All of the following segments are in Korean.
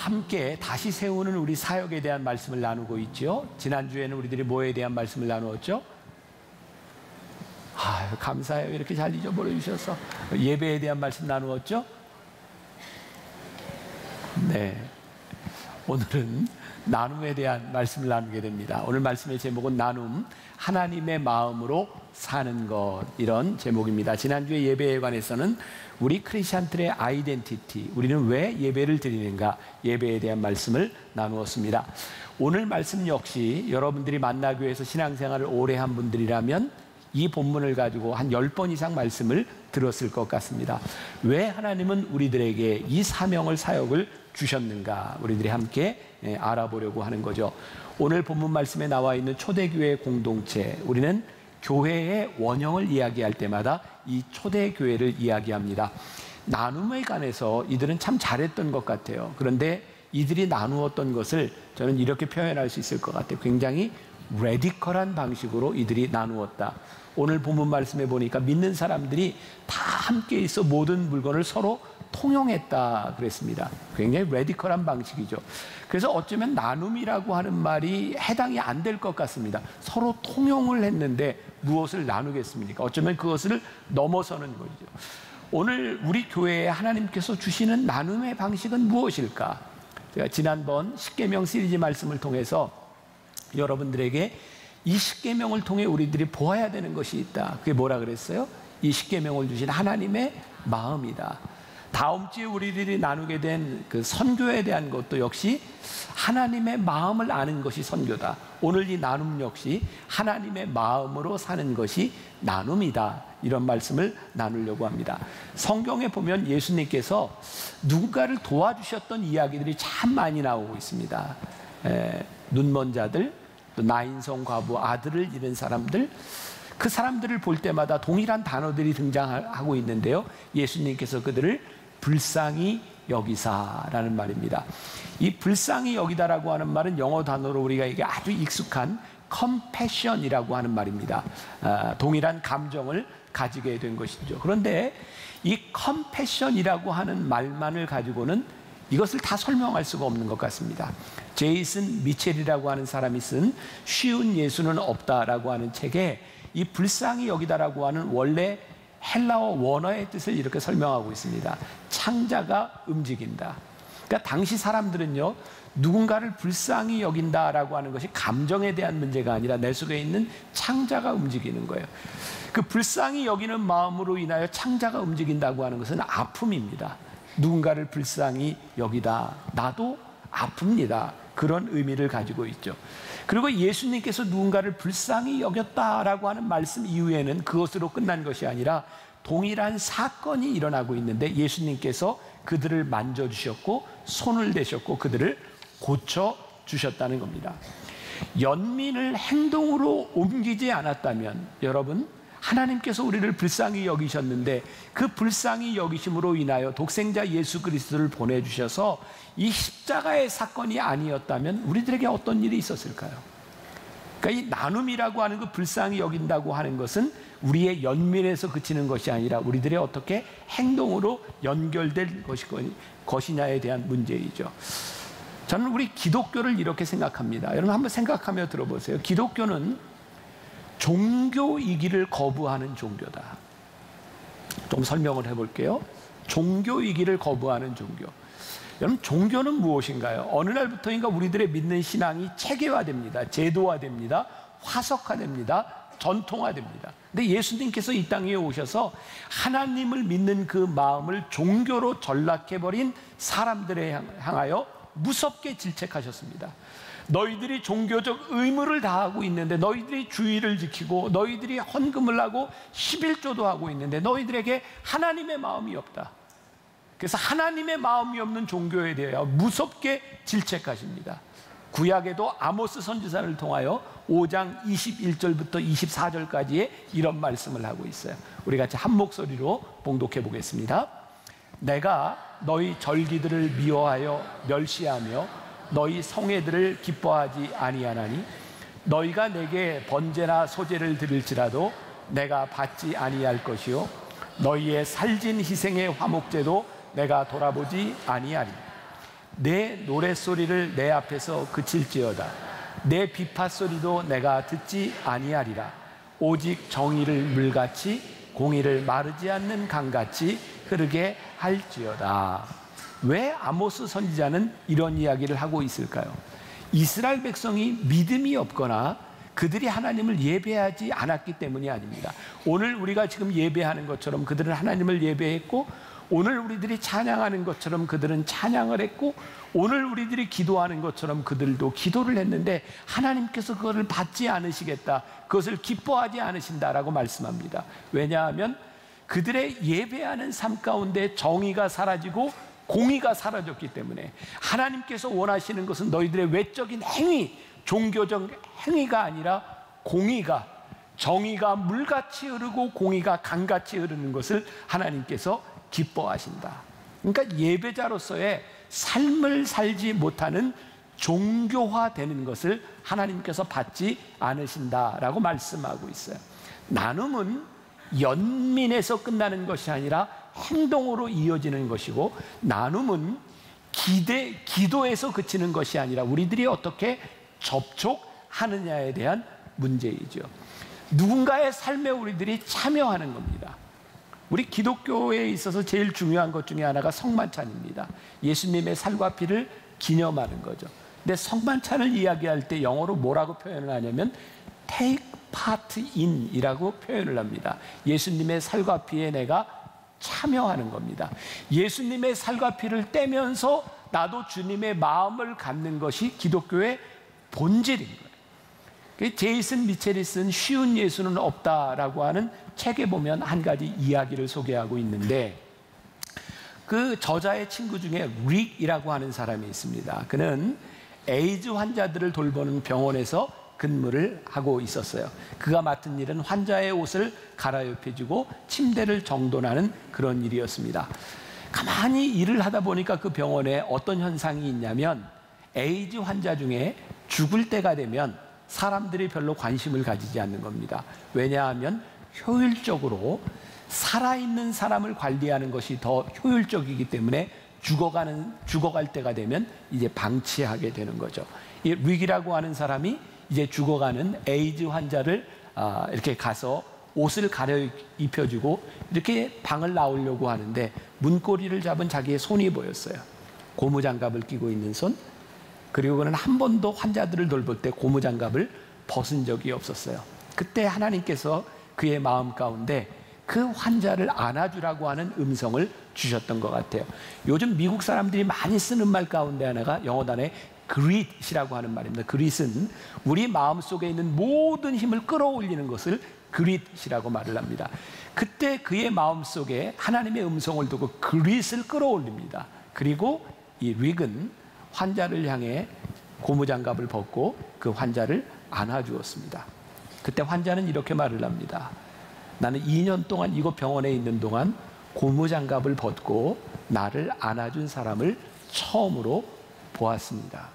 함께 다시 세우는 우리 사역에 대한 말씀을 나누고 있죠. 지난주에는 우리들이 뭐에 대한 말씀을 나누었죠? 감사해요. 이렇게 잘 잊어버려 주셔서. 예배에 대한 말씀 나누었죠? 네. 오늘은 나눔에 대한 말씀을 나누게 됩니다. 오늘 말씀의 제목은 나눔, 하나님의 마음으로 사는 것, 이런 제목입니다. 지난주에 예배에 관해서는 우리 크리스찬들의 아이덴티티, 우리는 왜 예배를 드리는가, 예배에 대한 말씀을 나누었습니다. 오늘 말씀 역시 여러분들이 만나교회에서 신앙생활을 오래 한 분들이라면 이 본문을 가지고 한 10번 이상 말씀을 들었을 것 같습니다. 왜 하나님은 우리들에게 이 사명을, 사역을 주셨는가, 우리들이 함께 알아보려고 하는 거죠. 오늘 본문 말씀에 나와 있는 초대교회 공동체, 우리는 교회의 원형을 이야기할 때마다 이 초대교회를 이야기합니다. 나눔에 관해서 이들은 참 잘했던 것 같아요. 그런데 이들이 나누었던 것을 저는 이렇게 표현할 수 있을 것 같아요. 굉장히 레디컬한 방식으로 이들이 나누었다. 오늘 본문 말씀에 보니까 믿는 사람들이 다 함께 있어 모든 물건을 서로 통용했다 그랬습니다. 굉장히 레디컬한 방식이죠. 그래서 어쩌면 나눔이라고 하는 말이 해당이 안 될 것 같습니다. 서로 통용을 했는데 무엇을 나누겠습니까? 어쩌면 그것을 넘어서는 거죠. 오늘 우리 교회에 하나님께서 주시는 나눔의 방식은 무엇일까? 제가 지난번 십계명 시리즈 말씀을 통해서 여러분들에게 이 십계명을 통해 우리들이 보아야 되는 것이 있다. 그게 뭐라 그랬어요? 이 십계명을 주신 하나님의 마음이다. 다음 주에 우리들이 나누게 된 그 선교에 대한 것도 역시 하나님의 마음을 아는 것이 선교다. 오늘 이 나눔 역시 하나님의 마음으로 사는 것이 나눔이다. 이런 말씀을 나누려고 합니다. 성경에 보면 예수님께서 누군가를 도와주셨던 이야기들이 참 많이 나오고 있습니다. 눈먼 자들, 또 나인성 과부 아들을 잃은 사람들, 그 사람들을 볼 때마다 동일한 단어들이 등장하고 있는데요. 예수님께서 그들을 불쌍히 여기사라는 말입니다. 이 불쌍히 여기다라고 하는 말은 영어 단어로 우리가 이게 아주 익숙한 compassion이라고 하는 말입니다. 동일한 감정을 가지게 된 것이죠. 그런데 이 compassion이라고 하는 말만을 가지고는 이것을 다 설명할 수가 없는 것 같습니다. 제이슨 미첼이라고 하는 사람이 쓴 쉬운 예수는 없다라고 하는 책에 이 불쌍히 여기다라고 하는 원래 헬라어 원어의 뜻을 이렇게 설명하고 있습니다. 창자가 움직인다. 그러니까 당시 사람들은요, 누군가를 불쌍히 여긴다라고 하는 것이 감정에 대한 문제가 아니라 내 속에 있는 창자가 움직이는 거예요. 그 불쌍히 여기는 마음으로 인하여 창자가 움직인다고 하는 것은 아픔입니다. 누군가를 불쌍히 여기다, 나도 아픕니다. 그런 의미를 가지고 있죠. 그리고 예수님께서 누군가를 불쌍히 여겼다라고 하는 말씀 이후에는 그것으로 끝난 것이 아니라 동일한 사건이 일어나고 있는데 예수님께서 그들을 만져주셨고 손을 대셨고 그들을 고쳐주셨다는 겁니다. 연민을 행동으로 옮기지 않았다면, 여러분, 하나님께서 우리를 불쌍히 여기셨는데 그 불쌍히 여기심으로 인하여 독생자 예수 그리스도를 보내주셔서 이 십자가의 사건이 아니었다면 우리들에게 어떤 일이 있었을까요? 그러니까 이 나눔이라고 하는 그 불쌍히 여긴다고 하는 것은 우리의 연민에서 그치는 것이 아니라 우리들의 어떻게 행동으로 연결될 것이냐에 대한 문제이죠. 저는 우리 기독교를 이렇게 생각합니다. 여러분 한번 생각하며 들어보세요. 기독교는 종교이기를 거부하는 종교다. 좀 설명을 해볼게요. 종교이기를 거부하는 종교. 여러분, 종교는 무엇인가요? 어느 날부터인가 우리들의 믿는 신앙이 체계화됩니다. 제도화됩니다. 화석화됩니다. 전통화됩니다. 근데 예수님께서 이 땅에 오셔서 하나님을 믿는 그 마음을 종교로 전락해버린 사람들에 향하여 무섭게 질책하셨습니다. 너희들이 종교적 의무를 다하고 있는데, 너희들이 주의를 지키고 너희들이 헌금을 하고 11조도 하고 있는데 너희들에게 하나님의 마음이 없다. 그래서 하나님의 마음이 없는 종교에 대하여 무섭게 질책하십니다. 구약에도 아모스 선지자를 통하여 5장 21절부터 24절까지의 이런 말씀을 하고 있어요. 우리 같이 한 목소리로 봉독해 보겠습니다. 내가 너희 절기들을 미워하여 멸시하며 너희 성회들을 기뻐하지 아니하나니 너희가 내게 번제나 소제를 드릴지라도 내가 받지 아니할 것이요 너희의 살진 희생의 화목제도 내가 돌아보지 아니하리. 내 노랫소리를 내 앞에서 그칠지어다. 내 비파소리도 내가 듣지 아니하리라. 오직 정의를 물같이 공의를 마르지 않는 강같이 흐르게 할지어다. 왜 아모스 선지자는 이런 이야기를 하고 있을까요? 이스라엘 백성이 믿음이 없거나 그들이 하나님을 예배하지 않았기 때문이 아닙니다. 오늘 우리가 지금 예배하는 것처럼 그들은 하나님을 예배했고, 오늘 우리들이 찬양하는 것처럼 그들은 찬양을 했고, 오늘 우리들이 기도하는 것처럼 그들도 기도를 했는데 하나님께서 그것을 받지 않으시겠다, 그것을 기뻐하지 않으신다라고 말씀합니다. 왜냐하면 그들의 예배하는 삶 가운데 정의가 사라지고 공의가 사라졌기 때문에 하나님께서 원하시는 것은 너희들의 외적인 행위, 종교적 행위가 아니라 공의가, 정의가 물같이 흐르고 공의가 강같이 흐르는 것을 하나님께서 기뻐하신다. 그러니까 예배자로서의 삶을 살지 못하는 종교화되는 것을 하나님께서 받지 않으신다라고 말씀하고 있어요. 나눔은 연민에서 끝나는 것이 아니라 행동으로 이어지는 것이고, 나눔은 기도에서 그치는 것이 아니라 우리들이 어떻게 접촉하느냐에 대한 문제이죠. 누군가의 삶에 우리들이 참여하는 겁니다. 우리 기독교에 있어서 제일 중요한 것 중에 하나가 성만찬입니다. 예수님의 살과 피를 기념하는 거죠. 근데 성만찬을 이야기할 때 영어로 뭐라고 표현을 하냐면 take part in 이라고 표현을 합니다. 예수님의 살과 피에 내가 참여하는 겁니다. 예수님의 살과 피를 떼면서 나도 주님의 마음을 갖는 것이 기독교의 본질인 거예요. 제이슨 미첼이 쓴 쉬운 예수는 없다라고 하는 책에 보면 한 가지 이야기를 소개하고 있는데, 그 저자의 친구 중에 릭이라고 하는 사람이 있습니다. 그는 에이즈 환자들을 돌보는 병원에서 근무를 하고 있었어요. 그가 맡은 일은 환자의 옷을 갈아입혀주고 침대를 정돈하는 그런 일이었습니다. 가만히 일을 하다 보니까 그 병원에 어떤 현상이 있냐면, 에이즈 환자 중에 죽을 때가 되면 사람들이 별로 관심을 가지지 않는 겁니다. 왜냐하면 효율적으로 살아있는 사람을 관리하는 것이 더 효율적이기 때문에 죽어갈 때가 되면 이제 방치하게 되는 거죠. 이 릭이라고 하는 사람이 이제 죽어가는 에이즈 환자를 이렇게 가서 옷을 갈아입혀주고 이렇게 방을 나오려고 하는데, 문고리를 잡은 자기의 손이 보였어요. 고무장갑을 끼고 있는 손. 그리고 그는 한 번도 환자들을 돌볼 때 고무장갑을 벗은 적이 없었어요. 그때 하나님께서 그의 마음 가운데 그 환자를 안아주라고 하는 음성을 주셨던 것 같아요. 요즘 미국 사람들이 많이 쓰는 말 가운데 하나가 영어 단어에 greet이라고 하는 말입니다. greet은 우리 마음속에 있는 모든 힘을 끌어올리는 것을 greet이라고 말을 합니다. 그때 그의 마음속에 하나님의 음성을 두고 greet을 끌어올립니다. 그리고 이 릭은 환자를 향해 고무장갑을 벗고 그 환자를 안아주었습니다. 그때 환자는 이렇게 말을 합니다. 나는 2년 동안 이곳 병원에 있는 동안 고무장갑을 벗고 나를 안아준 사람을 처음으로 보았습니다.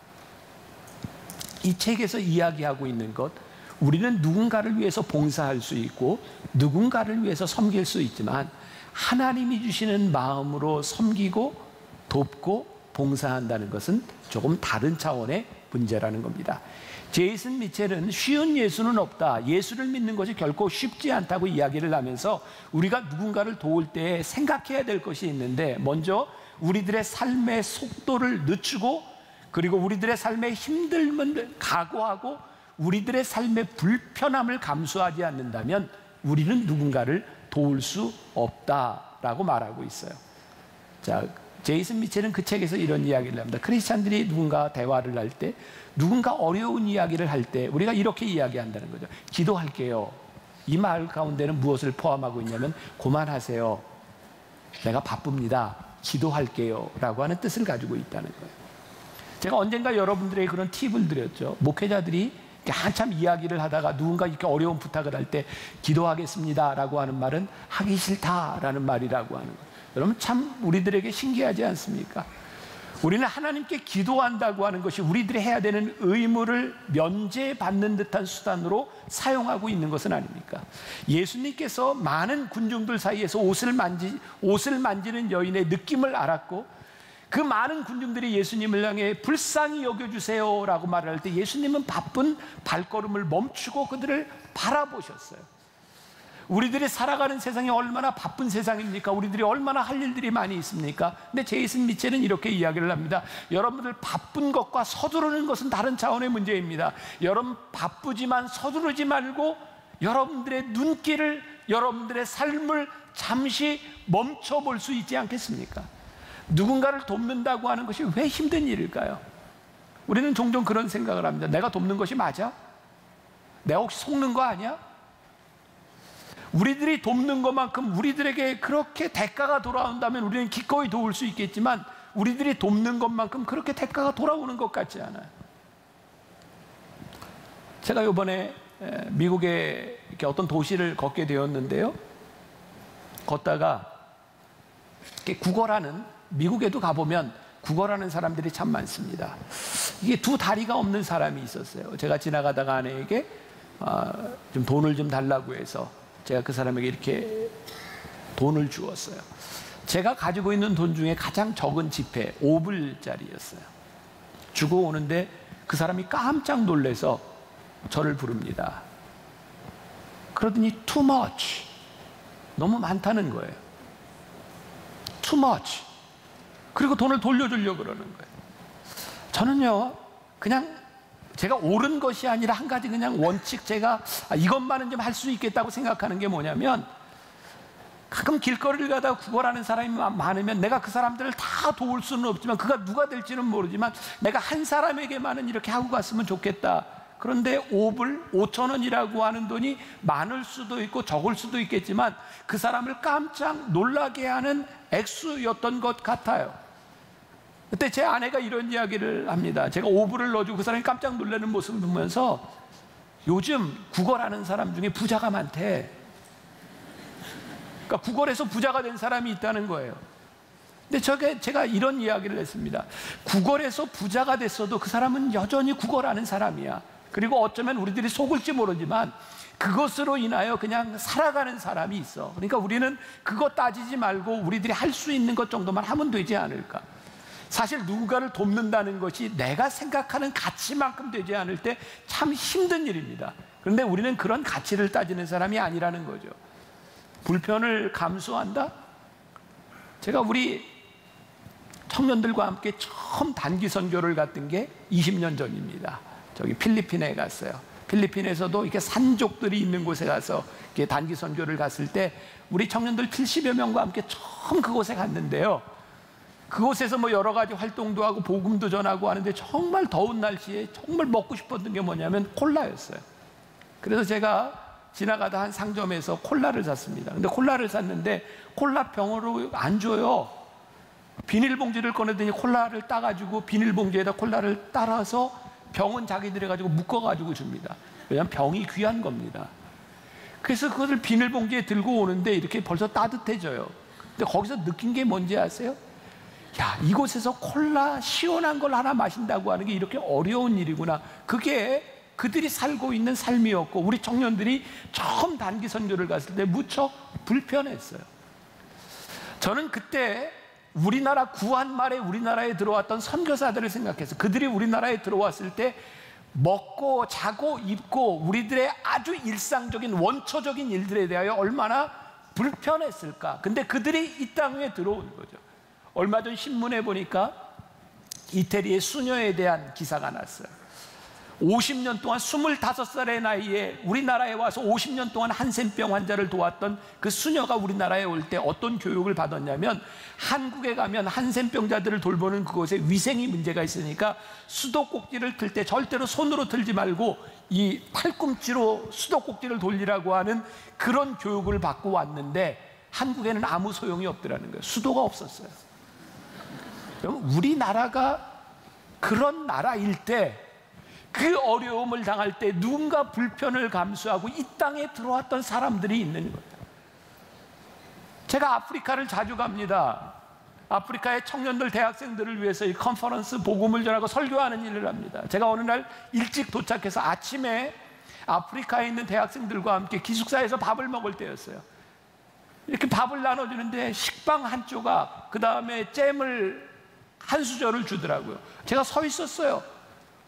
이 책에서 이야기하고 있는 것, 우리는 누군가를 위해서 봉사할 수 있고 누군가를 위해서 섬길 수 있지만 하나님이 주시는 마음으로 섬기고 돕고 봉사한다는 것은 조금 다른 차원의 문제라는 겁니다. 제이슨 미첼은 쉬운 예수는 없다, 예수를 믿는 것이 결코 쉽지 않다고 이야기를 하면서 우리가 누군가를 도울 때 생각해야 될 것이 있는데, 먼저 우리들의 삶의 속도를 늦추고, 그리고 우리들의 삶의 힘듦을 각오하고 우리들의 삶의 불편함을 감수하지 않는다면 우리는 누군가를 도울 수 없다라고 말하고 있어요. 자, 제이슨 미첼은 그 책에서 이런 이야기를 합니다. 크리스찬들이 누군가 대화를 할 때, 누군가 어려운 이야기를 할 때 우리가 이렇게 이야기한다는 거죠. 기도할게요. 이 말 가운데는 무엇을 포함하고 있냐면, 그만하세요, 내가 바쁩니다, 기도할게요 라고 하는 뜻을 가지고 있다는 거예요. 제가 언젠가 여러분들에게 그런 팁을 드렸죠. 목회자들이 한참 이야기를 하다가 누군가 이렇게 어려운 부탁을 할 때 기도하겠습니다 라고 하는 말은 하기 싫다라는 말이라고 하는 거예요. 여러분, 참 우리들에게 신기하지 않습니까? 우리는 하나님께 기도한다고 하는 것이 우리들이 해야 되는 의무를 면제받는 듯한 수단으로 사용하고 있는 것은 아닙니까? 예수님께서 많은 군중들 사이에서 옷을 만지는 여인의 느낌을 알았고, 그 많은 군중들이 예수님을 향해 불쌍히 여겨주세요라고 말할 때 예수님은 바쁜 발걸음을 멈추고 그들을 바라보셨어요. 우리들이 살아가는 세상이 얼마나 바쁜 세상입니까? 우리들이 얼마나 할 일들이 많이 있습니까? 근데 제이슨 미첼은 이렇게 이야기를 합니다. 여러분들 바쁜 것과 서두르는 것은 다른 차원의 문제입니다. 여러분 바쁘지만 서두르지 말고 여러분들의 눈길을, 여러분들의 삶을 잠시 멈춰볼 수 있지 않겠습니까? 누군가를 돕는다고 하는 것이 왜 힘든 일일까요? 우리는 종종 그런 생각을 합니다. 내가 돕는 것이 맞아? 내가 혹시 속는 거 아니야? 우리들이 돕는 것만큼 우리들에게 그렇게 대가가 돌아온다면 우리는 기꺼이 도울 수 있겠지만 우리들이 돕는 것만큼 그렇게 대가가 돌아오는 것 같지 않아요. 제가 이번에 미국의 이렇게 어떤 도시를 걷게 되었는데요. 걷다가 이렇게 구걸하는, 미국에도 가보면 구걸하는 사람들이 참 많습니다. 이게 두 다리가 없는 사람이 있었어요. 제가 지나가다가 아내에게 좀 돈을 좀 달라고 해서 제가 그 사람에게 이렇게 돈을 주었어요. 제가 가지고 있는 돈 중에 가장 적은 지폐 5불짜리였어요. 주고 오는데 그 사람이 깜짝 놀라서 저를 부릅니다. 그러더니 too much, 너무 많다는 거예요. too much. 그리고 돈을 돌려주려고 그러는 거예요. 저는요, 그냥 제가 옳은 것이 아니라 한 가지 그냥 원칙, 제가 이것만은 좀 할 수 있겠다고 생각하는 게 뭐냐면, 가끔 길거리를 가다가 구걸하는 사람이 많으면 내가 그 사람들을 다 도울 수는 없지만, 그가 누가 될지는 모르지만 내가 한 사람에게만은 이렇게 하고 갔으면 좋겠다. 그런데 5불, 5,000원이라고 하는 돈이 많을 수도 있고 적을 수도 있겠지만 그 사람을 깜짝 놀라게 하는 액수였던 것 같아요. 그때 제 아내가 이런 이야기를 합니다. 제가 5불을 넣어주고 그 사람이 깜짝 놀라는 모습을 보면서 요즘 구걸하는 사람 중에 부자가 많대. 그러니까 구걸해서 부자가 된 사람이 있다는 거예요. 근데 제가 이런 이야기를 했습니다. 구걸해서 부자가 됐어도 그 사람은 여전히 구걸하는 사람이야. 그리고 어쩌면 우리들이 속을지 모르지만 그것으로 인하여 그냥 살아가는 사람이 있어. 그러니까 우리는 그것 따지지 말고 우리들이 할 수 있는 것 정도만 하면 되지 않을까. 사실 누군가를 돕는다는 것이 내가 생각하는 가치만큼 되지 않을 때 참 힘든 일입니다. 그런데 우리는 그런 가치를 따지는 사람이 아니라는 거죠. 불편을 감수한다? 제가 우리 청년들과 함께 처음 단기 선교를 갔던 게 20년 전입니다. 저기 필리핀에 갔어요. 필리핀에서도 이렇게 산족들이 있는 곳에 가서 이렇게 단기 선교를 갔을 때 우리 청년들 70여 명과 함께 처음 그곳에 갔는데요. 그곳에서 뭐 여러 가지 활동도 하고 복음도 전하고 하는데 정말 더운 날씨에 정말 먹고 싶었던 게 뭐냐면 콜라였어요. 그래서 제가 지나가다 한 상점에서 콜라를 샀습니다. 근데 콜라를 샀는데 콜라 병으로 안 줘요. 비닐봉지를 꺼내더니 콜라를 따가지고 비닐봉지에다 콜라를 따라서 병은 자기들이 가지고 묶어가지고 줍니다. 왜냐하면 병이 귀한 겁니다. 그래서 그것을 비닐봉지에 들고 오는데 이렇게 벌써 따뜻해져요. 근데 거기서 느낀 게 뭔지 아세요? 야, 이곳에서 콜라 시원한 걸 하나 마신다고 하는 게 이렇게 어려운 일이구나. 그게 그들이 살고 있는 삶이었고 우리 청년들이 처음 단기 선교를 갔을 때 무척 불편했어요. 저는 그때 우리나라 구한 말에 우리나라에 들어왔던 선교사들을 생각해서 그들이 우리나라에 들어왔을 때 먹고 자고 입고 우리들의 아주 일상적인 원초적인 일들에 대하여 얼마나 불편했을까. 근데 그들이 이 땅에 들어온 거죠. 얼마 전 신문에 보니까 이태리의 수녀에 대한 기사가 났어요. 50년 동안 25살의 나이에 우리나라에 와서 50년 동안 한센병 환자를 도왔던 그 수녀가 우리나라에 올 때 어떤 교육을 받았냐면, 한국에 가면 한센병자들을 돌보는 그곳에 위생이 문제가 있으니까 수도꼭지를 틀 때 절대로 손으로 틀지 말고 이 팔꿈치로 수도꼭지를 돌리라고 하는 그런 교육을 받고 왔는데 한국에는 아무 소용이 없더라는 거예요. 수도가 없었어요. 우리나라가 그런 나라일 때 그 어려움을 당할 때 누군가 불편을 감수하고 이 땅에 들어왔던 사람들이 있는 거예요. 제가 아프리카를 자주 갑니다. 아프리카의 청년들, 대학생들을 위해서 이 컨퍼런스 복음을 전하고 설교하는 일을 합니다. 제가 어느 날 일찍 도착해서 아침에 아프리카에 있는 대학생들과 함께 기숙사에서 밥을 먹을 때였어요. 이렇게 밥을 나눠주는데 식빵 한 조각, 그 다음에 잼을 한 수저를 주더라고요. 제가 서 있었어요.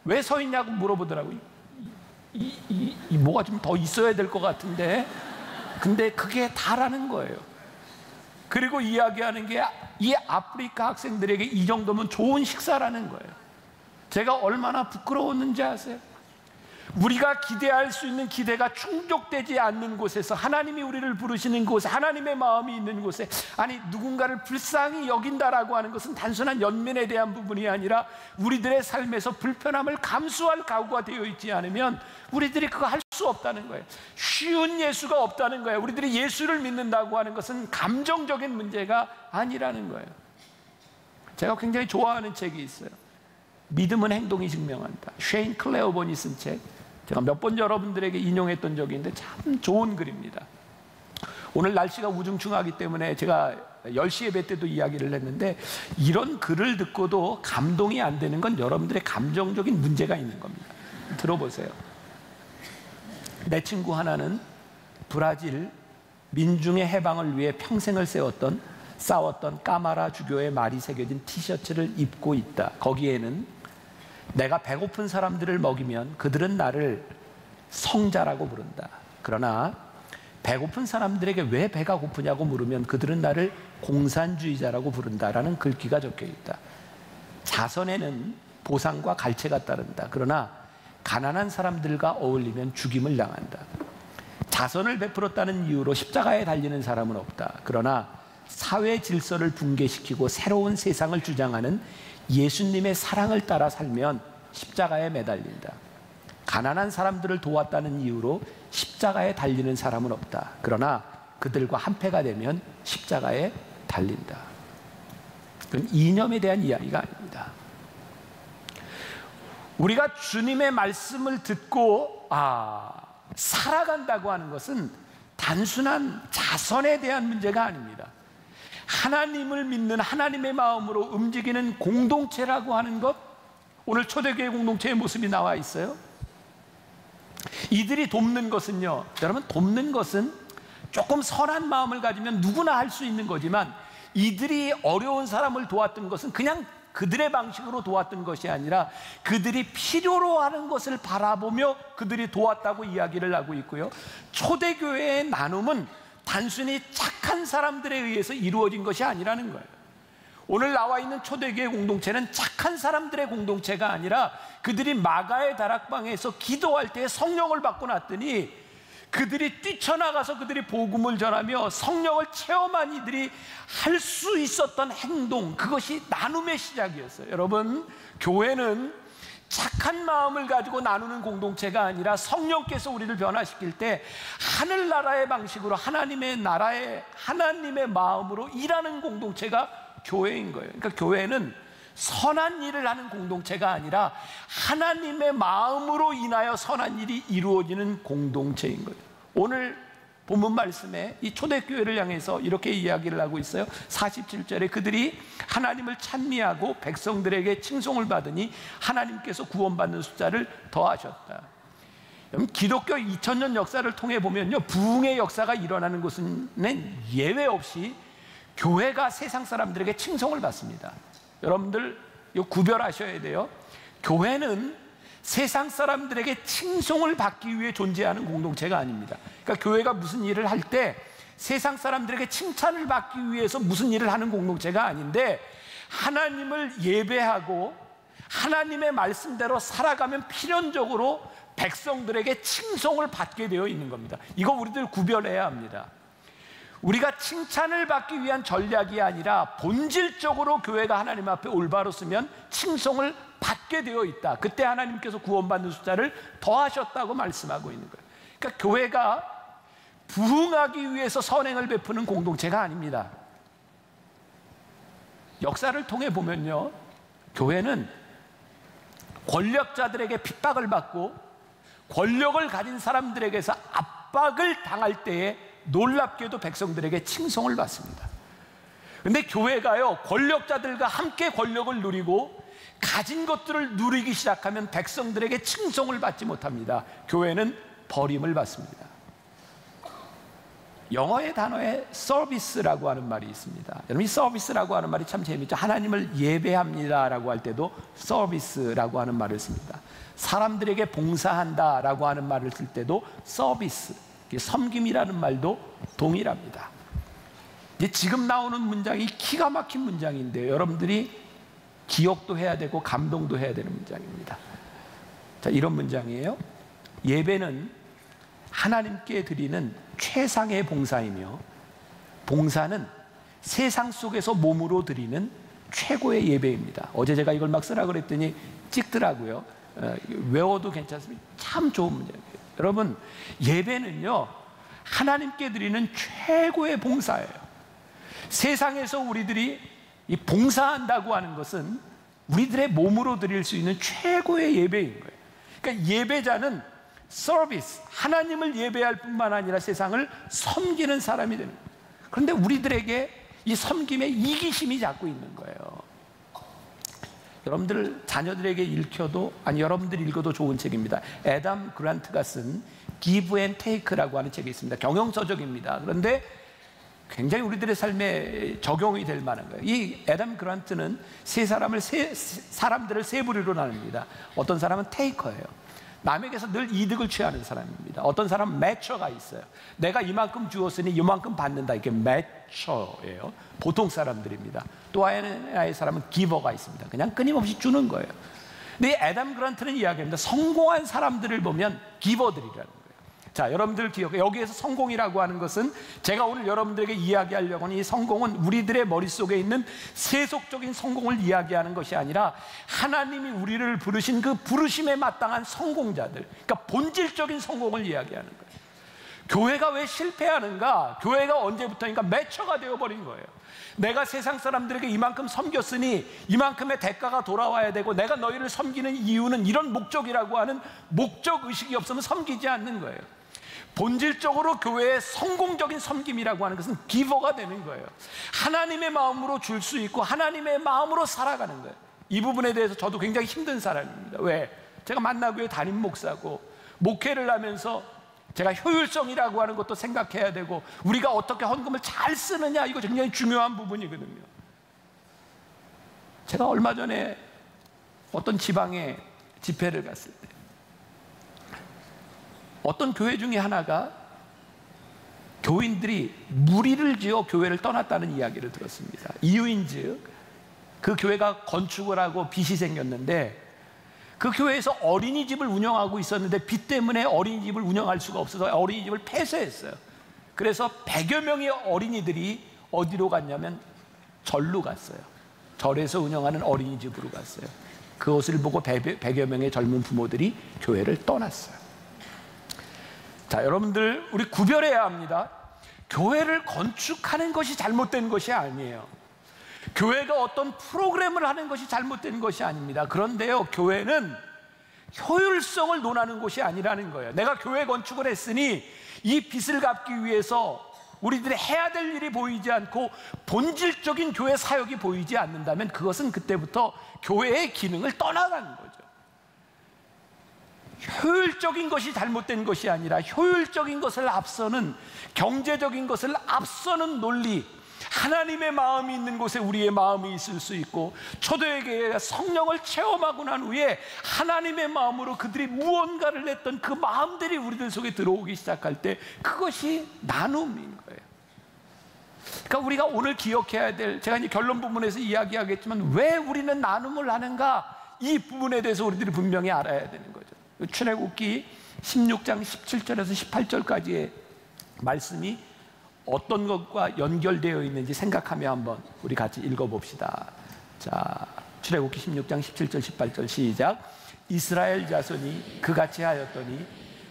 왜 서 있냐고 물어보더라고요. 뭐가 좀 더 있어야 될 것 같은데, 근데 그게 다라는 거예요. 그리고 이야기하는 게 이 아프리카 학생들에게 이 정도면 좋은 식사라는 거예요. 제가 얼마나 부끄러웠는지 아세요? 우리가 기대할 수 있는 기대가 충족되지 않는 곳에서, 하나님이 우리를 부르시는 곳에, 하나님의 마음이 있는 곳에, 아니 누군가를 불쌍히 여긴다라고 하는 것은 단순한 연민에 대한 부분이 아니라 우리들의 삶에서 불편함을 감수할 각오가 되어 있지 않으면 우리들이 그거 할 수 없다는 거예요. 쉬운 예수가 없다는 거예요. 우리들이 예수를 믿는다고 하는 것은 감정적인 문제가 아니라는 거예요. 제가 굉장히 좋아하는 책이 있어요. 믿음은 행동이 증명한다. 쉐인 클레어본이 쓴 책. 제가 몇 번 여러분들에게 인용했던 적이 있는데 참 좋은 글입니다. 오늘 날씨가 우중충하기 때문에 제가 10시 예배 때도 이야기를 했는데, 이런 글을 듣고도 감동이 안 되는 건 여러분들의 감정적인 문제가 있는 겁니다. 들어보세요. 내 친구 하나는 브라질 민중의 해방을 위해 평생을 싸웠던 까마라 주교의 말이 새겨진 티셔츠를 입고 있다. 거기에는 내가 배고픈 사람들을 먹이면 그들은 나를 성자라고 부른다. 그러나 배고픈 사람들에게 왜 배가 고프냐고 물으면 그들은 나를 공산주의자라고 부른다라는 글귀가 적혀 있다. 자선에는 보상과 갈채가 따른다. 그러나 가난한 사람들과 어울리면 죽임을 당한다. 자선을 베풀었다는 이유로 십자가에 달리는 사람은 없다. 그러나 사회 질서를 붕괴시키고 새로운 세상을 주장하는 예수님의 사랑을 따라 살면 십자가에 매달린다. 가난한 사람들을 도왔다는 이유로 십자가에 달리는 사람은 없다. 그러나 그들과 한패가 되면 십자가에 달린다. 그건 이념에 대한 이야기가 아닙니다. 우리가 주님의 말씀을 듣고 살아간다고 하는 것은 단순한 자선에 대한 문제가 아닙니다. 하나님을 믿는, 하나님의 마음으로 움직이는 공동체라고 하는 것, 오늘 초대교회 공동체의 모습이 나와 있어요. 이들이 돕는 것은요, 여러분, 돕는 것은 조금 선한 마음을 가지면 누구나 할 수 있는 거지만, 이들이 어려운 사람을 도왔던 것은 그냥 그들의 방식으로 도왔던 것이 아니라 그들이 필요로 하는 것을 바라보며 그들이 도왔다고 이야기를 하고 있고요. 초대교회의 나눔은 단순히 착한 사람들에 의해서 이루어진 것이 아니라는 거예요. 오늘 나와 있는 초대교회 공동체는 착한 사람들의 공동체가 아니라 그들이 마가의 다락방에서 기도할 때 성령을 받고 났더니 그들이 뛰쳐나가서 그들이 복음을 전하며 성령을 체험한 이들이 할 수 있었던 행동, 그것이 나눔의 시작이었어요. 여러분, 교회는 착한 마음을 가지고 나누는 공동체가 아니라 성령께서 우리를 변화시킬 때 하늘나라의 방식으로 하나님의 나라의 하나님의 마음으로 일하는 공동체가 교회인 거예요. 그러니까 교회는 선한 일을 하는 공동체가 아니라 하나님의 마음으로 인하여 선한 일이 이루어지는 공동체인 거예요. 오늘 본문 말씀에 이 초대교회를 향해서 이렇게 이야기를 하고 있어요. 47절에 그들이 하나님을 찬미하고 백성들에게 칭송을 받으니 하나님께서 구원받는 숫자를 더하셨다. 기독교 2000년 역사를 통해 보면요, 부흥의 역사가 일어나는 곳은 예외 없이 교회가 세상 사람들에게 칭송을 받습니다. 여러분들 이거 구별하셔야 돼요. 교회는 세상 사람들에게 칭송을 받기 위해 존재하는 공동체가 아닙니다. 그러니까 교회가 무슨 일을 할 때 세상 사람들에게 칭찬을 받기 위해서 무슨 일을 하는 공동체가 아닌데, 하나님을 예배하고 하나님의 말씀대로 살아가면 필연적으로 백성들에게 칭송을 받게 되어 있는 겁니다. 이거 우리들 구별해야 합니다. 우리가 칭찬을 받기 위한 전략이 아니라 본질적으로 교회가 하나님 앞에 올바로 서면 칭송을 받게 되어 있다. 그때 하나님께서 구원받는 숫자를 더하셨다고 말씀하고 있는 거예요. 그러니까 교회가 부흥하기 위해서 선행을 베푸는 공동체가 아닙니다. 역사를 통해 보면요, 교회는 권력자들에게 핍박을 받고 권력을 가진 사람들에게서 압박을 당할 때에 놀랍게도 백성들에게 칭송을 받습니다. 그런데 교회가요, 권력자들과 함께 권력을 누리고 가진 것들을 누리기 시작하면 백성들에게 칭송을 받지 못합니다. 교회는 버림을 받습니다. 영어의 단어에 서비스라고 하는 말이 있습니다. 여러분, 이 서비스라고 하는 말이 참 재미있죠. 하나님을 예배합니다라고 할 때도 서비스라고 하는 말을 씁니다. 사람들에게 봉사한다라고 하는 말을 쓸 때도 서비스, 섬김이라는 말도 동일합니다. 이제 지금 나오는 문장이 기가 막힌 문장인데요, 여러분들이 기억도 해야 되고 감동도 해야 되는 문장입니다. 자, 이런 문장이에요. 예배는 하나님께 드리는 최상의 봉사이며, 봉사는 세상 속에서 몸으로 드리는 최고의 예배입니다. 어제 제가 이걸 막 쓰라 그랬더니 찍더라고요. 외워도 괜찮습니다. 참 좋은 문제예요. 여러분, 예배는요, 하나님께 드리는 최고의 봉사예요. 세상에서 우리들이 이 봉사한다고 하는 것은 우리들의 몸으로 드릴 수 있는 최고의 예배인 거예요. 그러니까 예배자는 서비스, 하나님을 예배할 뿐만 아니라 세상을 섬기는 사람이 되는 거예요. 그런데 우리들에게 이 섬김에 이기심이 자꾸 있는 거예요. 여러분들 자녀들에게 읽혀도, 아니 여러분들이 읽어도 좋은 책입니다. 애덤 그란트가 쓴 Give and Take라고 하는 책이 있습니다. 경영서적입니다. 그런데 굉장히 우리들의 삶에 적용이 될 만한 거예요. 이 애덤 그란트는 사람들을 세 부류로 나눕니다. 어떤 사람은 테이커예요. 남에게서 늘 이득을 취하는 사람입니다. 어떤 사람은 매처가 있어요. 내가 이만큼 주었으니 이만큼 받는다. 이게 매처예요. 보통 사람들입니다. 또 하나의 사람은 기버가 있습니다. 그냥 끊임없이 주는 거예요. 근데 이 애덤 그란트는 이야기합니다. 성공한 사람들을 보면 기버들이라는 거예요. 자, 여러분들 기억해. 여기에서 성공이라고 하는 것은 제가 오늘 여러분들에게 이야기하려고 하는 이 성공은 우리들의 머릿속에 있는 세속적인 성공을 이야기하는 것이 아니라 하나님이 우리를 부르신 그 부르심에 마땅한 성공자들, 그러니까 본질적인 성공을 이야기하는 거예요. 교회가 왜 실패하는가? 교회가 언제부터인가 매처가 되어버린 거예요. 내가 세상 사람들에게 이만큼 섬겼으니 이만큼의 대가가 돌아와야 되고, 내가 너희를 섬기는 이유는 이런 목적이라고 하는 목적의식이 없으면 섬기지 않는 거예요. 본질적으로 교회의 성공적인 섬김이라고 하는 것은 기버가 되는 거예요. 하나님의 마음으로 줄 수 있고 하나님의 마음으로 살아가는 거예요. 이 부분에 대해서 저도 굉장히 힘든 사람입니다. 왜? 제가 만나교회 담임 목사고 목회를 하면서 제가 효율성이라고 하는 것도 생각해야 되고, 우리가 어떻게 헌금을 잘 쓰느냐, 이거 굉장히 중요한 부분이거든요. 제가 얼마 전에 어떤 지방에 집회를 갔을 때 어떤 교회 중에 하나가 교인들이 무리를 지어 교회를 떠났다는 이야기를 들었습니다. 이유인즉 그 교회가 건축을 하고 빚이 생겼는데, 그 교회에서 어린이집을 운영하고 있었는데 빚 때문에 어린이집을 운영할 수가 없어서 어린이집을 폐쇄했어요. 그래서 100여 명의 어린이들이 어디로 갔냐면 절로 갔어요. 절에서 운영하는 어린이집으로 갔어요. 그것을 보고 100여 명의 젊은 부모들이 교회를 떠났어요. 자, 여러분들, 우리 구별해야 합니다. 교회를 건축하는 것이 잘못된 것이 아니에요. 교회가 어떤 프로그램을 하는 것이 잘못된 것이 아닙니다. 그런데요, 교회는 효율성을 논하는 것이 아니라는 거예요. 내가 교회 건축을 했으니 이 빚을 갚기 위해서 우리들이 해야 될 일이 보이지 않고 본질적인 교회 사역이 보이지 않는다면 그것은 그때부터 교회의 기능을 떠나가는 거죠. 효율적인 것이 잘못된 것이 아니라 효율적인 것을 앞서는, 경제적인 것을 앞서는 논리, 하나님의 마음이 있는 곳에 우리의 마음이 있을 수 있고, 초대교회가 성령을 체험하고 난 후에 하나님의 마음으로 그들이 무언가를 했던 그 마음들이 우리들 속에 들어오기 시작할 때 그것이 나눔인 거예요. 그러니까 우리가 오늘 기억해야 될, 제가 이제 결론 부분에서 이야기하겠지만 왜 우리는 나눔을 하는가, 이 부분에 대해서 우리들이 분명히 알아야 되는 거죠. 출애굽기 16장 17절에서 18절까지의 말씀이 어떤 것과 연결되어 있는지 생각하며 한번 우리 같이 읽어봅시다. 자, 출애굽기 16장 17절 18절 시작. 이스라엘 자손이 그같이 하였더니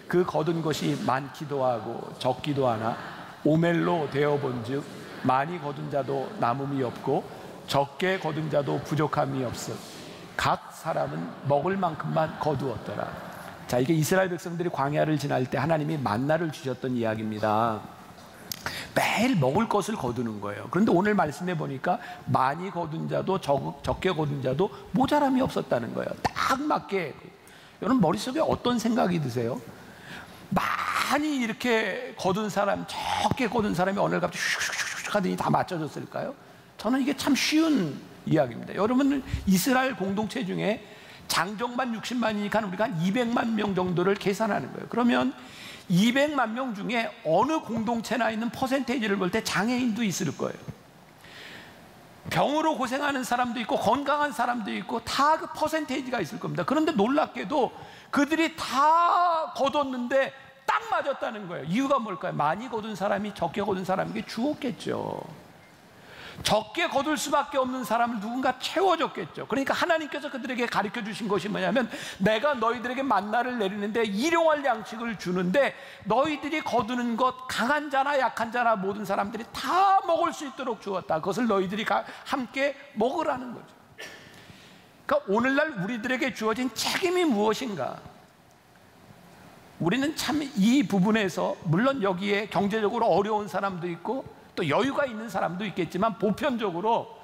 그 거둔 것이 많기도 하고 적기도 하나 오멜로 되어본즉 많이 거둔 자도 남음이 없고 적게 거둔 자도 부족함이 없음 각 사람은 먹을 만큼만 거두었더라. 자, 이게 이스라엘 백성들이 광야를 지날 때 하나님이 만나를 주셨던 이야기입니다. 매일 먹을 것을 거두는 거예요. 그런데 오늘 말씀해 보니까 많이 거둔 자도 적게 거둔 자도 모자람이 없었다는 거예요. 딱 맞게. 여러분 머릿속에 어떤 생각이 드세요? 많이 이렇게 거둔 사람, 적게 거둔 사람이 어느 날 갑자기 슉슉슉 하더니 다 맞춰졌을까요? 저는 이게 참 쉬운 이야기입니다. 여러분, 이스라엘 공동체 중에 장정만 60만이니까 우리가 한 200만 명 정도를 계산하는 거예요. 그러면 200만 명 중에 어느 공동체나 있는 퍼센테이지를 볼 때 장애인도 있을 거예요. 병으로 고생하는 사람도 있고 건강한 사람도 있고 다 그 퍼센테이지가 있을 겁니다. 그런데 놀랍게도 그들이 다 거뒀는데 딱 맞았다는 거예요. 이유가 뭘까요? 많이 거둔 사람이 적게 거둔 사람에게 주었겠죠. 적게 거둘 수밖에 없는 사람을 누군가 채워줬겠죠. 그러니까 하나님께서 그들에게 가르쳐 주신 것이 뭐냐면, 내가 너희들에게 만나를 내리는데 일용할 양식을 주는데 너희들이 거두는 것, 강한 자나 약한 자나 모든 사람들이 다 먹을 수 있도록 주었다. 그것을 너희들이 함께 먹으라는 거죠. 그러니까 오늘날 우리들에게 주어진 책임이 무엇인가? 우리는 참 이 부분에서, 물론 여기에 경제적으로 어려운 사람도 있고 또 여유가 있는 사람도 있겠지만, 보편적으로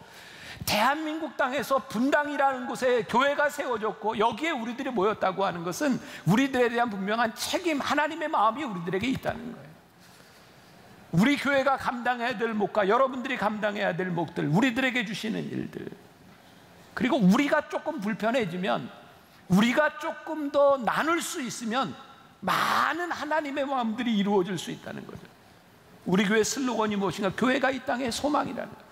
대한민국 땅에서 분당이라는 곳에 교회가 세워졌고 여기에 우리들이 모였다고 하는 것은 우리들에 대한 분명한 책임, 하나님의 마음이 우리들에게 있다는 거예요. 우리 교회가 감당해야 될 몫과 여러분들이 감당해야 될 몫들, 우리들에게 주시는 일들, 그리고 우리가 조금 불편해지면, 우리가 조금 더 나눌 수 있으면 많은 하나님의 마음들이 이루어질 수 있다는 거죠. 우리 교회 슬로건이 무엇인가? 교회가 이 땅의 소망이라는 거예요.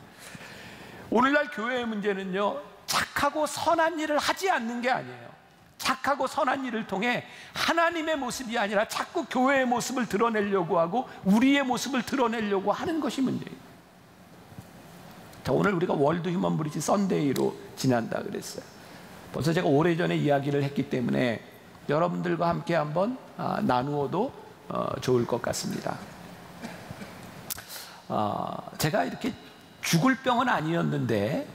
오늘날 교회의 문제는요, 착하고 선한 일을 하지 않는 게 아니에요. 착하고 선한 일을 통해 하나님의 모습이 아니라 자꾸 교회의 모습을 드러내려고 하고 우리의 모습을 드러내려고 하는 것이 문제예요. 자, 오늘 우리가 월드 휴먼 브리지 선데이로 지난다 그랬어요. 벌써 제가 오래전에 이야기를 했기 때문에 여러분들과 함께 한번 나누어도 좋을 것 같습니다. 제가 이렇게 죽을 병은 아니었는데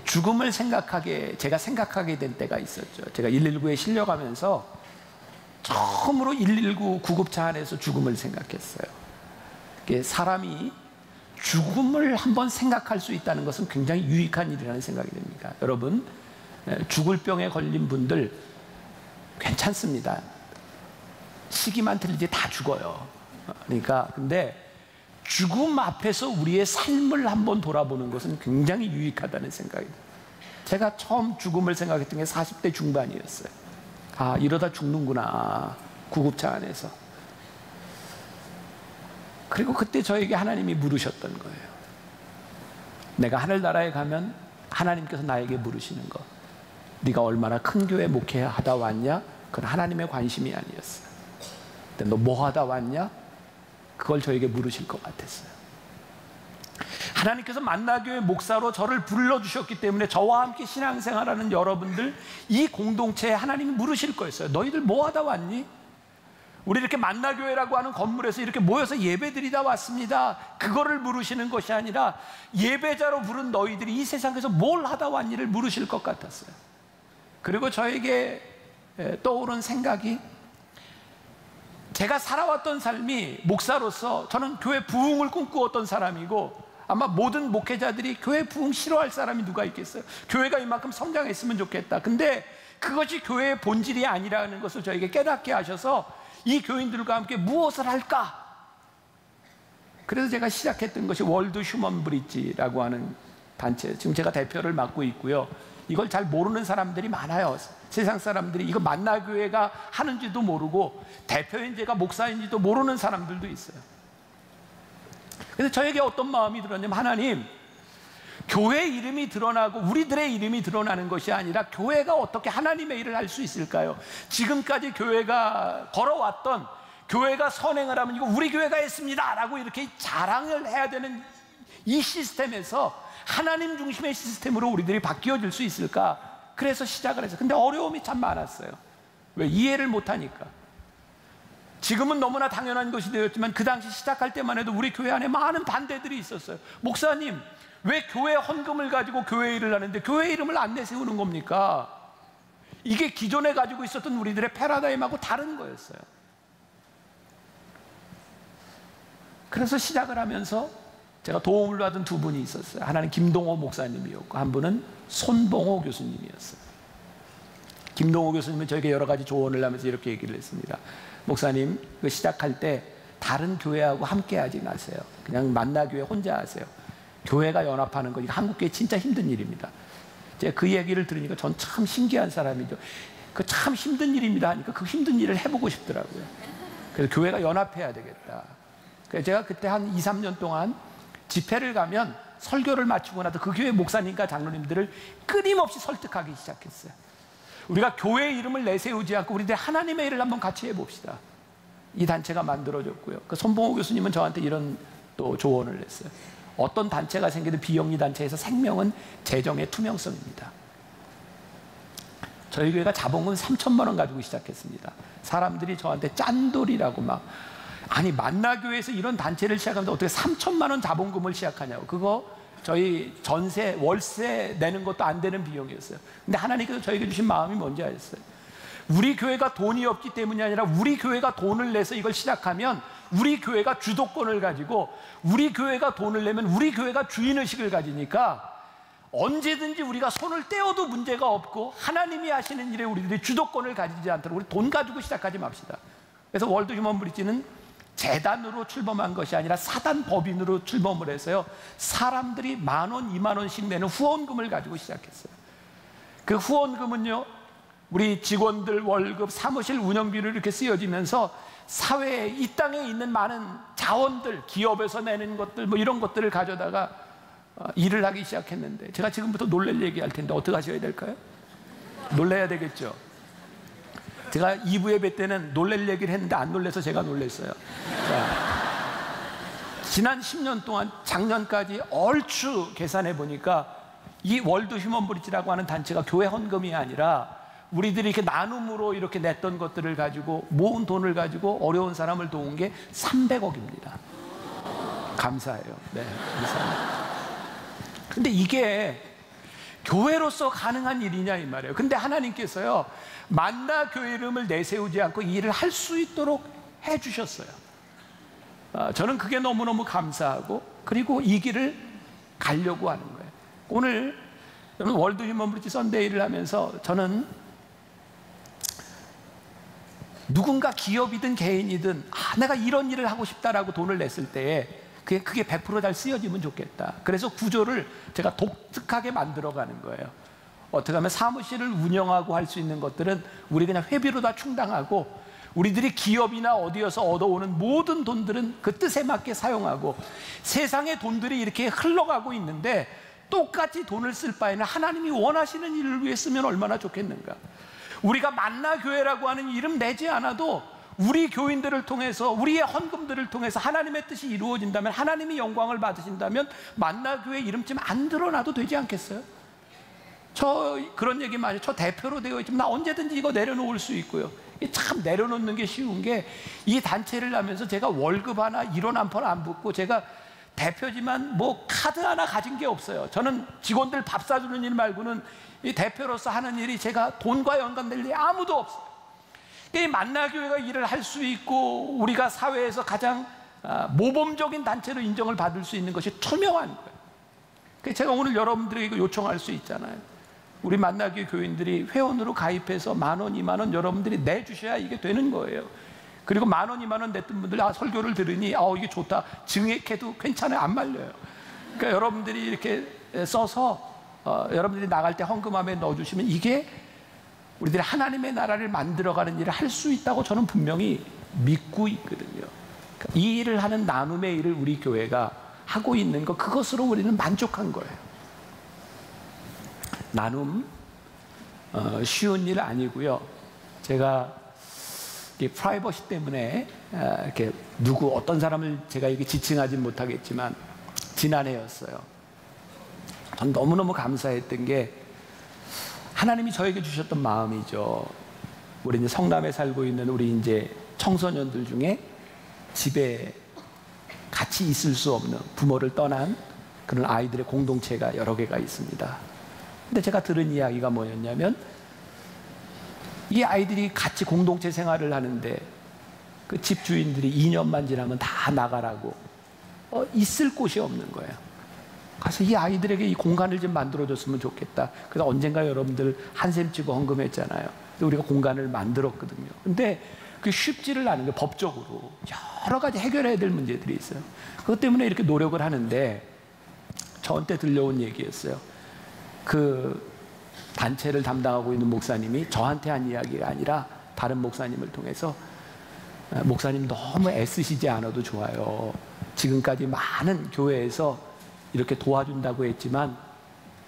죽음을 제가 생각하게 된 때가 있었죠. 제가 119에 실려가면서 처음으로 119 구급차 안에서 죽음을 생각했어요. 사람이 죽음을 한번 생각할 수 있다는 것은 굉장히 유익한 일이라는 생각이 듭니다. 여러분, 죽을 병에 걸린 분들 괜찮습니다. 시기만 틀리지 다 죽어요. 그러니까 근데 죽음 앞에서 우리의 삶을 한번 돌아보는 것은 굉장히 유익하다는 생각이 들어요. 제가 처음 죽음을 생각했던 게 40대 중반이었어요. 아, 이러다 죽는구나, 구급차 안에서. 그리고 그때 저에게 하나님이 물으셨던 거예요. 내가 하늘나라에 가면 하나님께서 나에게 물으시는 거, 네가 얼마나 큰 교회 목회하다 왔냐? 그건 하나님의 관심이 아니었어요. 근데 너 뭐 하다 왔냐? 그걸 저에게 물으실 것 같았어요. 하나님께서 만나교회 목사로 저를 불러주셨기 때문에 저와 함께 신앙생활하는 여러분들, 이 공동체에 하나님이 물으실 거였어요. 너희들 뭐 하다 왔니? 우리 이렇게 만나교회라고 하는 건물에서 이렇게 모여서 예배드리다 왔습니다. 그거를 물으시는 것이 아니라 예배자로 부른 너희들이 이 세상에서 뭘 하다 왔니를 물으실 것 같았어요. 그리고 저에게 떠오른 생각이, 제가 살아왔던 삶이 목사로서 저는 교회 부흥을 꿈꾸었던 사람이고, 아마 모든 목회자들이 교회 부흥 싫어할 사람이 누가 있겠어요? 교회가 이만큼 성장했으면 좋겠다. 근데 그것이 교회의 본질이 아니라는 것을 저에게 깨닫게 하셔서 이 교인들과 함께 무엇을 할까? 그래서 제가 시작했던 것이 월드 휴먼 브리지라고 하는 단체, 지금 제가 대표를 맡고 있고요. 이걸 잘 모르는 사람들이 많아요. 세상 사람들이 이거 만나교회가 하는지도 모르고 대표인 제가 목사인지도 모르는 사람들도 있어요. 그래서 저에게 어떤 마음이 들었냐면, 하나님, 교회 이름이 드러나고 우리들의 이름이 드러나는 것이 아니라 교회가 어떻게 하나님의 일을 할 수 있을까요? 지금까지 교회가 걸어왔던, 교회가 선행을 하면 이거 우리 교회가 했습니다 라고 이렇게 자랑을 해야 되는 이 시스템에서 하나님 중심의 시스템으로 우리들이 바뀌어질 수 있을까? 그래서 시작을 했어요. 근데 어려움이 참 많았어요. 왜? 이해를 못하니까. 지금은 너무나 당연한 것이 되었지만 그 당시 시작할 때만 해도 우리 교회 안에 많은 반대들이 있었어요. 목사님, 왜 교회 헌금을 가지고 교회 일을 하는데 교회 이름을 안 내세우는 겁니까? 이게 기존에 가지고 있었던 우리들의 패러다임하고 다른 거였어요. 그래서 시작을 하면서 제가 도움을 받은 두 분이 있었어요. 하나는 김동호 목사님이었고 한 분은 손봉호 교수님이었어요. 김동호 교수님은 저에게 여러 가지 조언을 하면서 이렇게 얘기를 했습니다. 목사님 그 시작할 때 다른 교회하고 함께 하지 마세요. 그냥 만나교회 혼자 하세요. 교회가 연합하는 거 이거 한국교회 진짜 힘든 일입니다. 제가 그 얘기를 들으니까 전 참 신기한 사람이죠. 그 참 힘든 일입니다 하니까 그 힘든 일을 해보고 싶더라고요. 그래서 교회가 연합해야 되겠다. 그래서 제가 그때 한 2, 3년 동안 집회를 가면 설교를 마치고 나서 그 교회 목사님과 장로님들을 끊임없이 설득하기 시작했어요. 우리가 교회의 이름을 내세우지 않고 우리들 하나님의 일을 한번 같이 해봅시다. 이 단체가 만들어졌고요. 그 손봉호 교수님은 저한테 이런 또 조언을 했어요. 어떤 단체가 생기든 비영리 단체에서 생명은 재정의 투명성입니다. 저희 교회가 자본금 3천만 원 가지고 시작했습니다. 사람들이 저한테 짠돌이라고 막, 아니 만나교회에서 이런 단체를 시작하면서 어떻게 3천만 원 자본금을 시작하냐고. 그거 저희 전세, 월세 내는 것도 안 되는 비용이었어요. 근데 하나님께서 저에게 주신 마음이 뭔지 아셨어요? 우리 교회가 돈이 없기 때문이 아니라 우리 교회가 돈을 내서 이걸 시작하면 우리 교회가 주도권을 가지고 우리 교회가 돈을 내면 우리 교회가 주인의식을 가지니까 언제든지 우리가 손을 떼어도 문제가 없고 하나님이 하시는 일에 우리들이 주도권을 가지지 않도록 우리 돈 가지고 시작하지 맙시다. 그래서 월드 휴먼 브릿지는 재단으로 출범한 것이 아니라 사단 법인으로 출범을 해서요, 사람들이 10,000원, 20,000원씩 내는 후원금을 가지고 시작했어요. 그 후원금은요, 우리 직원들 월급, 사무실 운영비로 이렇게 쓰여지면서 사회에, 이 땅에 있는 많은 자원들, 기업에서 내는 것들 뭐 이런 것들을 가져다가 일을 하기 시작했는데, 제가 지금부터 놀랄 얘기할 텐데 어떻게 하셔야 될까요? 놀라야 되겠죠. 제가 2부 예배 때는 놀랄 얘기를 했는데 안 놀라서 제가 놀랐어요. 자, 지난 10년 동안 작년까지 얼추 계산해 보니까 이 월드 휴먼 브릿지라고 하는 단체가 교회 헌금이 아니라 우리들이 이렇게 나눔으로 이렇게 냈던 것들을 가지고 모은 돈을 가지고 어려운 사람을 도운 게 300억입니다. 감사해요. 네, 감사합니다. 근데 이게 교회로서 가능한 일이냐 이 말이에요. 근데 하나님께서요, 만나 교회 이름을 내세우지 않고 이 일을 할 수 있도록 해주셨어요. 저는 그게 너무너무 감사하고, 그리고 이 길을 가려고 하는 거예요. 오늘 월드 휴먼 브릿지 선데이를 하면서 저는 누군가 기업이든 개인이든 내가 이런 일을 하고 싶다라고 돈을 냈을 때에 그게 100% 잘 쓰여지면 좋겠다. 그래서 구조를 제가 독특하게 만들어가는 거예요. 어떻게 하면 사무실을 운영하고 할 수 있는 것들은 우리 그냥 회비로 다 충당하고, 우리들이 기업이나 어디에서 얻어오는 모든 돈들은 그 뜻에 맞게 사용하고, 세상의 돈들이 이렇게 흘러가고 있는데 똑같이 돈을 쓸 바에는 하나님이 원하시는 일을 위해 쓰면 얼마나 좋겠는가. 우리가 만나교회라고 하는 이름 내지 않아도 우리 교인들을 통해서, 우리의 헌금들을 통해서 하나님의 뜻이 이루어진다면, 하나님이 영광을 받으신다면 만나교회 이름쯤 안 드러나도 되지 않겠어요? 저 그런 얘기 많이, 저 대표로 되어 있지만 나 언제든지 이거 내려놓을 수 있고요. 참 내려놓는 게 쉬운 게, 이 단체를 하면서 제가 월급 하나 1원 한 푼 안 붙고, 제가 대표지만 뭐 카드 하나 가진 게 없어요. 저는 직원들 밥 사주는 일 말고는 이 대표로서 하는 일이 제가 돈과 연관될 일이 아무도 없어요. 이 만나교회가 일을 할 수 있고, 우리가 사회에서 가장 모범적인 단체로 인정을 받을 수 있는 것이 투명한 거예요. 그래서 제가 오늘 여러분들에게 이거 요청할 수 있잖아요. 우리 만나교회 교인들이 회원으로 가입해서 10,000원, 20,000원 여러분들이 내주셔야 이게 되는 거예요. 그리고 10,000원, 20,000원 냈던 분들, 설교를 들으니 이게 좋다, 증액해도 괜찮아요, 안 말려요. 그러니까 여러분들이 이렇게 써서 여러분들이 나갈 때 헌금함에 넣어주시면 이게 우리들이 하나님의 나라를 만들어가는 일을 할 수 있다고 저는 분명히 믿고 있거든요. 그러니까 이 일을 하는 나눔의 일을 우리 교회가 하고 있는 것, 그것으로 우리는 만족한 거예요. 나눔 쉬운 일 아니고요. 제가 프라이버시 때문에 이렇게 어떤 사람을 제가 이렇게 지칭하진 못하겠지만 지난해였어요. 전 너무너무 감사했던 게 하나님이 저에게 주셨던 마음이죠. 우리 이제 성남에 살고 있는 우리 이제 청소년들 중에 집에 같이 있을 수 없는, 부모를 떠난 그런 아이들의 공동체가 여러 개가 있습니다. 근데 제가 들은 이야기가 뭐였냐면, 이 아이들이 같이 공동체 생활을 하는데 그 집 주인들이 2년만 지나면 다 나가라고, 있을 곳이 없는 거예요. 가서 이 아이들에게 이 공간을 좀 만들어줬으면 좋겠다. 그래서 언젠가 여러분들 한샘 치고 헌금했잖아요. 우리가 공간을 만들었거든요. 근데 그게 쉽지를 않은 게 법적으로 여러 가지 해결해야 될 문제들이 있어요. 그것 때문에 이렇게 노력을 하는데 저한테 들려온 얘기였어요. 그 단체를 담당하고 있는 목사님이 저한테 한 이야기가 아니라 다른 목사님을 통해서 목사님 너무 애쓰시지 않아도 좋아요. 지금까지 많은 교회에서 이렇게 도와준다고 했지만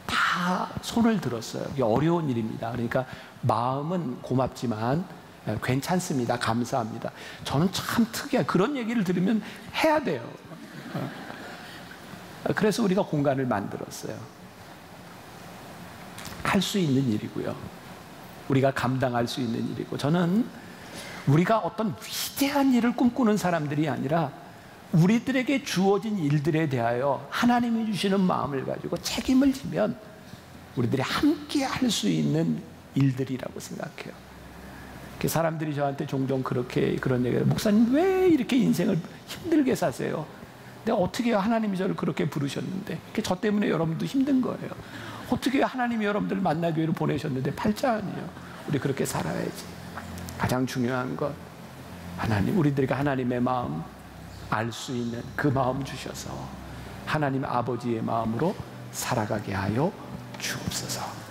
다 손을 들었어요. 이게 어려운 일입니다. 그러니까 마음은 고맙지만 괜찮습니다. 감사합니다. 저는 참 특이해요. 그런 얘기를 들으면 해야 돼요. 그래서 우리가 공간을 만들었어요. 할 수 있는 일이고요. 우리가 감당할 수 있는 일이고, 저는 우리가 어떤 위대한 일을 꿈꾸는 사람들이 아니라 우리들에게 주어진 일들에 대하여 하나님이 주시는 마음을 가지고 책임을 지면 우리들이 함께 할 수 있는 일들이라고 생각해요. 사람들이 저한테 종종 그런 얘기를 해요. 목사님 왜 이렇게 인생을 힘들게 사세요? 내가 어떻게 해요? 하나님이 저를 그렇게 부르셨는데. 저 때문에 여러분도 힘든 거예요. 어떻게 해요? 하나님이 여러분들 만나교회로 보내셨는데 팔자 아니에요. 우리 그렇게 살아야지. 가장 중요한 것, 하나님, 우리들에게 하나님의 마음 알 수 있는 그 마음 주셔서 하나님 아버지의 마음으로 살아가게 하여 주옵소서.